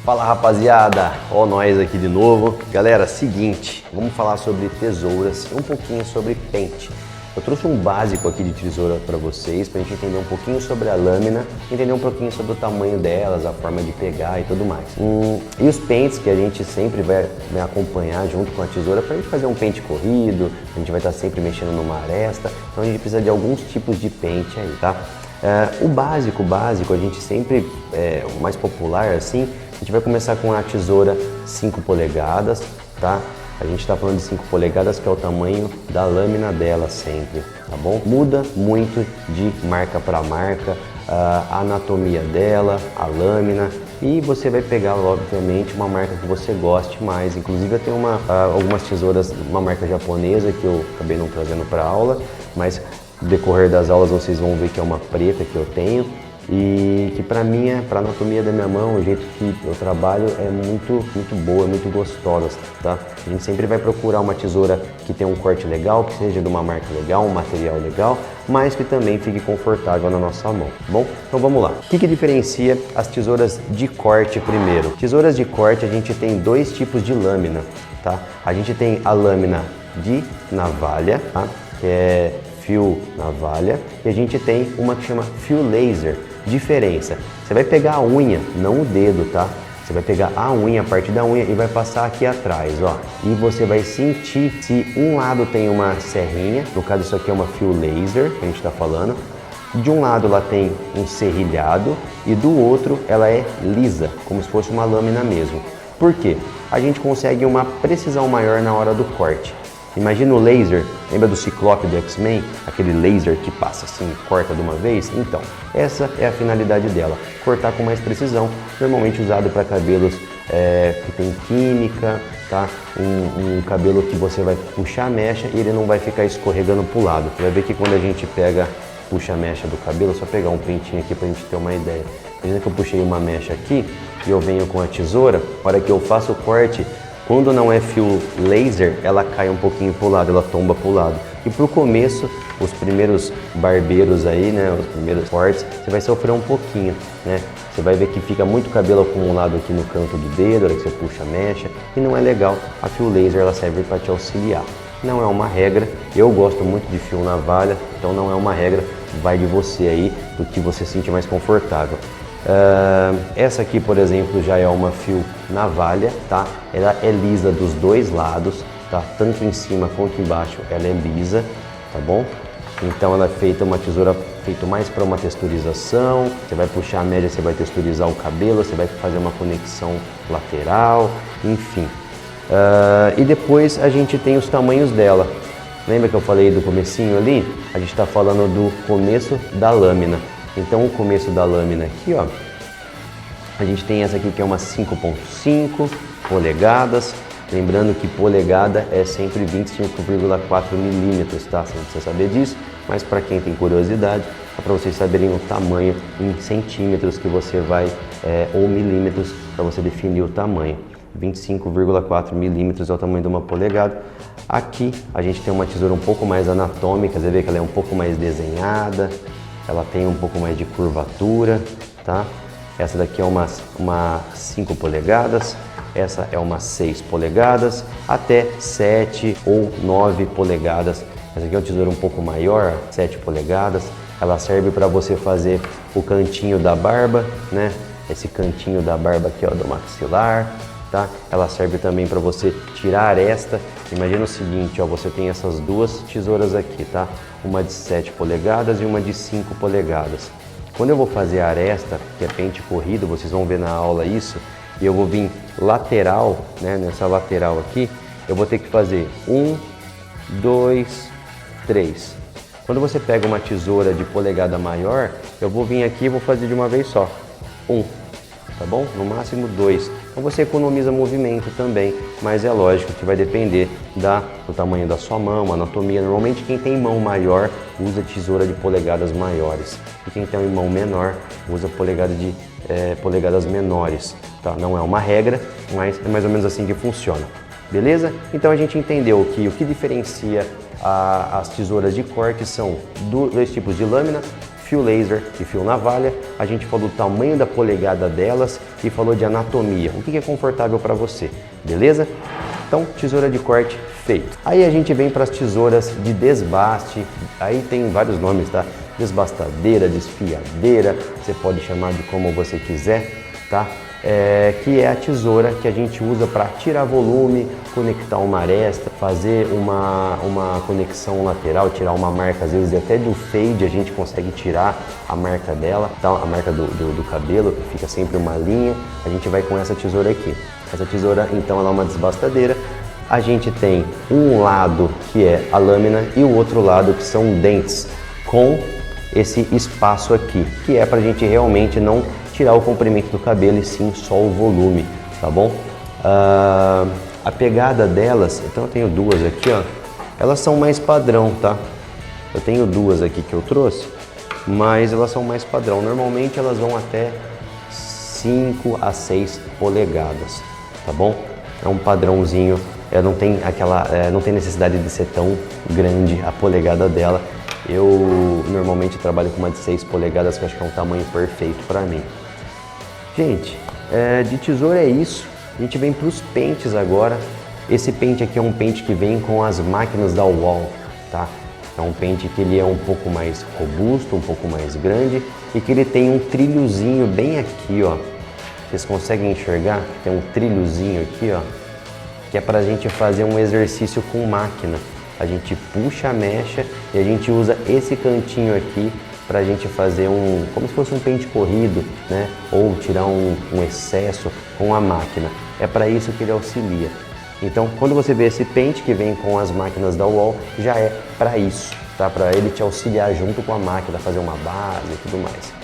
Fala rapaziada, ó nós aqui de novo. Galera, seguinte, vamos falar sobre tesouras e um pouquinho sobre pente. Eu trouxe um básico aqui de tesoura para vocês, pra gente entender um pouquinho sobre a lâmina, entender um pouquinho sobre o tamanho delas, a forma de pegar e tudo mais. E os pentes que a gente sempre vai acompanhar junto com a tesoura pra gente fazer um pente corrido, a gente vai estar sempre mexendo numa aresta, então a gente precisa de alguns tipos de pente aí, tá? O básico, a gente sempre, o mais popular assim, a gente vai começar com a tesoura 5 polegadas, tá? A gente está falando de 5 polegadas, que é o tamanho da lâmina dela sempre, tá bom? Muda muito de marca para marca, a anatomia dela, a lâmina, e você vai pegar, obviamente, uma marca que você goste mais. Inclusive eu tenho algumas tesouras, uma marca japonesa que eu acabei não trazendo para aula, mas no decorrer das aulas vocês vão ver que é uma preta que eu tenho. E que para anatomia da minha mão, o jeito que eu trabalho é muito boa, muito gostosa, tá? A gente sempre vai procurar uma tesoura que tenha um corte legal, que seja de uma marca legal, um material legal, mas que também fique confortável na nossa mão, tá bom? Então vamos lá. O que diferencia as tesouras de corte primeiro? Tesouras de corte a gente tem dois tipos de lâmina, tá? A gente tem a lâmina de navalha, tá? Que é fio navalha, e a gente tem uma que chama fio laser. Diferença, você vai pegar a unha, não o dedo, tá? Você vai pegar a unha, a parte da unha, e vai passar aqui atrás, ó. E você vai sentir se um lado tem uma serrinha, no caso isso aqui é uma fio laser, que a gente tá falando. De um lado ela tem um serrilhado e do outro ela é lisa, como se fosse uma lâmina mesmo. Por quê? A gente consegue uma precisão maior na hora do corte. Imagina o laser, lembra do Ciclope do X-Men? Aquele laser que passa assim, corta de uma vez? Então, essa é a finalidade dela, cortar com mais precisão, normalmente usado para cabelos que tem química, tá? Um cabelo que você vai puxar a mecha e ele não vai ficar escorregando para o lado. Você vai ver que quando a gente puxa a mecha do cabelo, só pegar um printinho aqui para a gente ter uma ideia. Imagina que eu puxei uma mecha aqui e eu venho com a tesoura, na hora que eu faço o corte, quando não é fio laser, ela cai um pouquinho para o lado, ela tomba para o lado. E para o começo, os primeiros barbeiros aí, né, os primeiros cortes, você vai sofrer um pouquinho, né? Você vai ver que fica muito cabelo acumulado aqui no canto do dedo, na hora que você puxa a mecha, e não é legal. A fio laser ela serve para te auxiliar. Não é uma regra, eu gosto muito de fio navalha, então não é uma regra, vai de você aí, do que você se sente mais confortável. Essa aqui, por exemplo, já é uma fio navalha, tá? Ela é lisa dos dois lados, tá? Tanto em cima quanto embaixo ela é lisa, tá bom? Então ela é feita, uma tesoura feita mais para uma texturização. Você vai puxar a média, você vai texturizar o cabelo, você vai fazer uma conexão lateral, enfim. E depois a gente tem os tamanhos dela. Lembra que eu falei do comecinho ali? A gente está falando do começo da lâmina. Então o começo da lâmina aqui, ó, a gente tem essa aqui que é uma 5,5 polegadas, lembrando que polegada é sempre 25,4 milímetros, tá? Você não precisa saber disso, mas para quem tem curiosidade, é para vocês saberem o tamanho em centímetros que você vai, ou milímetros, para você definir o tamanho. 25,4 milímetros é o tamanho de uma polegada. Aqui a gente tem uma tesoura um pouco mais anatômica, você vê que ela é um pouco mais desenhada, ela tem um pouco mais de curvatura, tá? Essa daqui é uma 5 polegadas, essa é uma 6 polegadas, até 7 ou 9 polegadas. Essa aqui é uma tesoura um pouco maior, 7 polegadas. Ela serve para você fazer o cantinho da barba, né? Esse cantinho da barba aqui, ó, do maxilar, tá? Ela serve também para você tirar a aresta. Imagina o seguinte, ó, você tem essas duas tesouras aqui, tá? Uma de 7 polegadas e uma de 5 polegadas. Quando eu vou fazer a aresta, que é pente corrido, vocês vão ver na aula isso, e eu vou vir lateral, né? Nessa lateral aqui, eu vou ter que fazer 1, 2, 3. Quando você pega uma tesoura de polegada maior, eu vou vir aqui e vou fazer de uma vez só. 1. Tá bom? No máximo 2. Então você economiza movimento também, mas é lógico que vai depender do tamanho da sua mão, anatomia. Normalmente quem tem mão maior usa tesoura de polegadas maiores e quem tem mão menor usa polegadas menores. Tá? Não é uma regra, mas é mais ou menos assim que funciona. Beleza? Então a gente entendeu que o que diferencia as tesouras de corte são dois tipos de lâmina, fio laser e fio navalha, a gente falou do tamanho da polegada delas e falou de anatomia, o que é confortável para você, beleza? Então, tesoura de corte feito. Aí a gente vem para as tesouras de desbaste, aí tem vários nomes, tá? Desbastadeira, desfiadeira, você pode chamar de como você quiser, tá? Que é a tesoura que a gente usa para tirar volume, conectar uma aresta, fazer uma conexão lateral, tirar uma marca, às vezes até do fade a gente consegue tirar a marca dela, tá? A marca do cabelo, que fica sempre uma linha, a gente vai com essa tesoura aqui. Essa tesoura então ela é uma desbastadeira. A gente tem um lado que é a lâmina e o outro lado que são dentes, com esse espaço aqui, que é para a gente realmente não tirar o comprimento do cabelo e sim só o volume, tá bom? A pegada delas, então eu tenho duas aqui, ó, elas são mais padrão, tá? Eu tenho duas aqui que eu trouxe, mas elas são mais padrão. Normalmente elas vão até 5 a 6 polegadas, tá bom? É um padrãozinho, não tem necessidade de ser tão grande a polegada dela. Eu normalmente trabalho com uma de 6 polegadas, que eu acho que é um tamanho perfeito para mim. Gente, de tesoura é isso. A gente vem para os pentes agora. Esse pente aqui é um pente que vem com as máquinas da Wahl, tá? É um pente que ele é um pouco mais robusto, um pouco mais grande e que ele tem um trilhozinho bem aqui, ó. Vocês conseguem enxergar? Tem um trilhozinho aqui, ó, que é para a gente fazer um exercício com máquina. A gente puxa a mecha e a gente usa esse cantinho aqui para a gente fazer como se fosse um pente corrido, né? Ou tirar um excesso com a máquina. É para isso que ele auxilia. Então, quando você vê esse pente que vem com as máquinas da Wahl, já é para isso, tá? Para ele te auxiliar junto com a máquina, fazer uma base e tudo mais.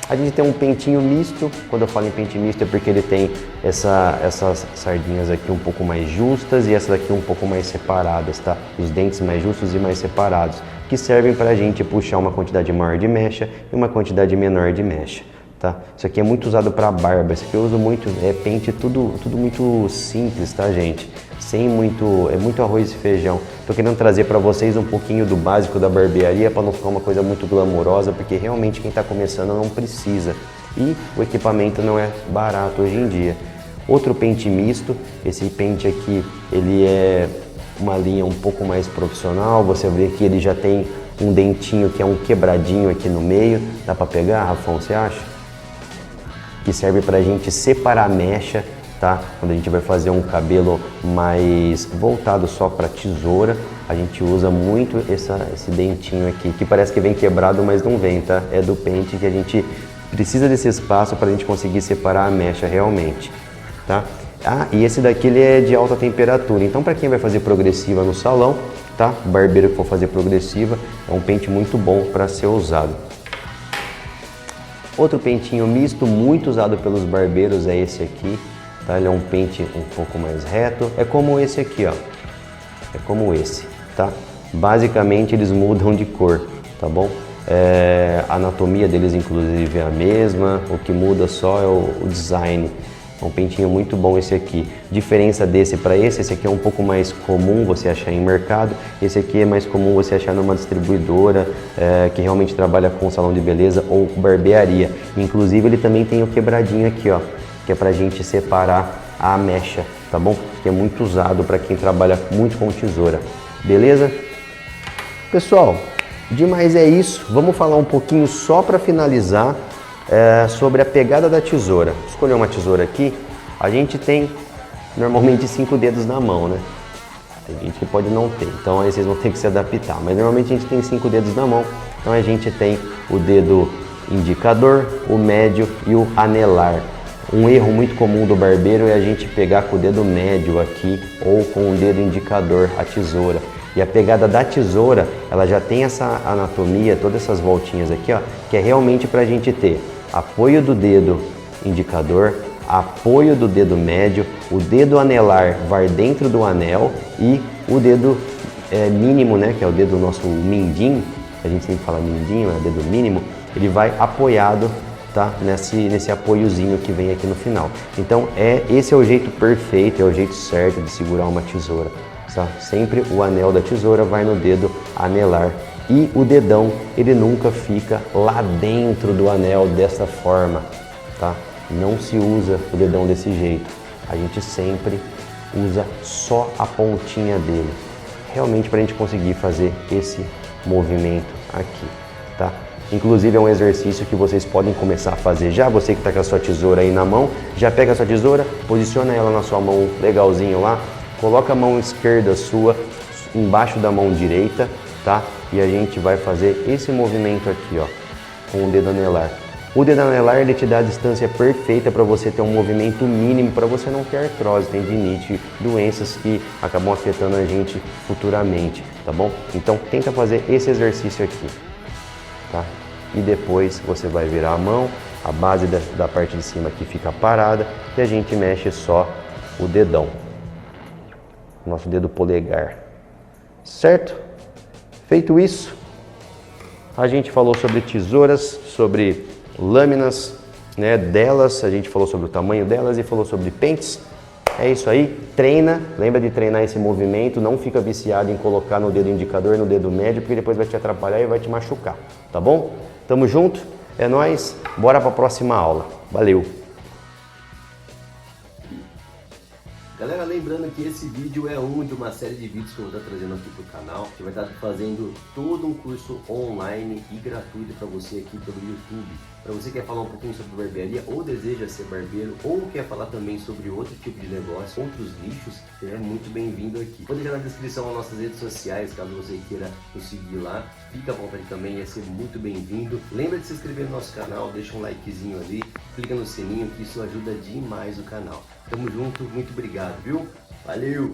A gente tem um pentinho misto. Quando eu falo em pente misto é porque ele tem essas sardinhas aqui um pouco mais justas e essas aqui um pouco mais separadas, tá? Os dentes mais justos e mais separados, que servem para a gente puxar uma quantidade maior de mecha e uma quantidade menor de mecha, tá? Isso aqui é muito usado para barba, isso aqui eu uso muito, pente tudo muito simples, tá, gente? Muito arroz e feijão. Tô querendo trazer para vocês um pouquinho do básico da barbearia para não ficar uma coisa muito glamourosa, porque realmente quem está começando não precisa. E o equipamento não é barato hoje em dia. Outro pente misto, esse pente aqui, ele é uma linha um pouco mais profissional. Você vê que ele já tem um dentinho que é um quebradinho aqui no meio. Dá para pegar, Rafão, você acha? Que serve para a gente separar a mecha, tá? Quando a gente vai fazer um cabelo mais voltado só para tesoura, a gente usa muito esse dentinho aqui, que parece que vem quebrado, mas não vem, tá? É do pente que a gente precisa desse espaço para a gente conseguir separar a mecha realmente, tá? E esse daqui ele é de alta temperatura, então para quem vai fazer progressiva no salão, tá? O barbeiro que for fazer progressiva, é um pente muito bom para ser usado. Outro pentinho misto, muito usado pelos barbeiros, é esse aqui. Tá? Ele é um pente um pouco mais reto, é como esse aqui, ó. É como esse, tá? Basicamente eles mudam de cor, tá bom? A anatomia deles inclusive é a mesma, o que muda só é o design. É um pentinho muito bom esse aqui. Diferença desse para esse aqui é um pouco mais comum você achar em mercado, esse aqui é mais comum você achar numa distribuidora que realmente trabalha com salão de beleza ou barbearia. Inclusive ele também tem o quebradinho aqui, ó, que é pra gente separar a mecha, tá bom? Que é muito usado para quem trabalha muito com tesoura, beleza? Pessoal, demais é isso. Vamos falar um pouquinho só para finalizar sobre a pegada da tesoura. Vou escolher uma tesoura aqui. A gente tem normalmente 5 dedos na mão, né? Tem gente que pode não ter, então aí vocês vão ter que se adaptar. Mas normalmente a gente tem 5 dedos na mão. Então a gente tem o dedo indicador, o médio e o anelar. Um erro muito comum do barbeiro é a gente pegar com o dedo médio aqui ou com o dedo indicador a tesoura. E a pegada da tesoura, ela já tem essa anatomia, todas essas voltinhas aqui, ó, que é realmente para a gente ter apoio do dedo indicador, apoio do dedo médio, o dedo anelar vai dentro do anel e o dedo mínimo, né, que é o dedo nosso mindinho, a gente sempre fala mindinho, é dedo mínimo, ele vai apoiado, tá, nesse apoiozinho que vem aqui no final. Então esse é o jeito perfeito, é o jeito certo de segurar uma tesoura. Tá? Sempre o anel da tesoura vai no dedo anelar E o dedão, ele nunca fica lá dentro do anel dessa forma, tá? Não se usa o dedão desse jeito. A gente sempre usa só a pontinha dele, realmente para a gente conseguir fazer esse movimento aqui, tá? Inclusive é um exercício que vocês podem começar a fazer já. Você que está com a sua tesoura aí na mão, já pega a sua tesoura, posiciona ela na sua mão legalzinho lá, coloca a mão esquerda sua embaixo da mão direita, tá? E a gente vai fazer esse movimento aqui, ó, com o dedo anelar. O dedo anelar, ele te dá a distância perfeita para você ter um movimento mínimo, para você não ter artrose, tendinite, doenças que acabam afetando a gente futuramente, tá bom? Então tenta fazer esse exercício aqui, tá? E depois você vai virar a mão, a base da parte de cima aqui fica parada e a gente mexe só o dedão, nosso dedo polegar, certo? Feito isso, a gente falou sobre tesouras, sobre lâminas, né, delas, a gente falou sobre o tamanho delas e falou sobre pentes. É isso aí, treina, lembra de treinar esse movimento, não fica viciado em colocar no dedo indicador, no dedo médio, porque depois vai te atrapalhar e vai te machucar, tá bom? Tamo junto, é nóis, bora pra próxima aula, valeu! Galera, lembrando que esse vídeo é um de uma série de vídeos que eu vou estar trazendo aqui pro canal. A gente vai estar fazendo todo um curso online e gratuito para você aqui pelo YouTube. Para você que quer falar um pouquinho sobre barbearia ou deseja ser barbeiro ou quer falar também sobre outro tipo de negócio, outros nichos, é muito bem-vindo aqui. Vou deixar na descrição as nossas redes sociais, caso você queira nos seguir lá. Fica à vontade também, ia ser muito bem-vindo. Lembra de se inscrever no nosso canal, deixa um likezinho ali, clica no sininho que isso ajuda demais o canal. Tamo junto, muito obrigado, viu? Valeu!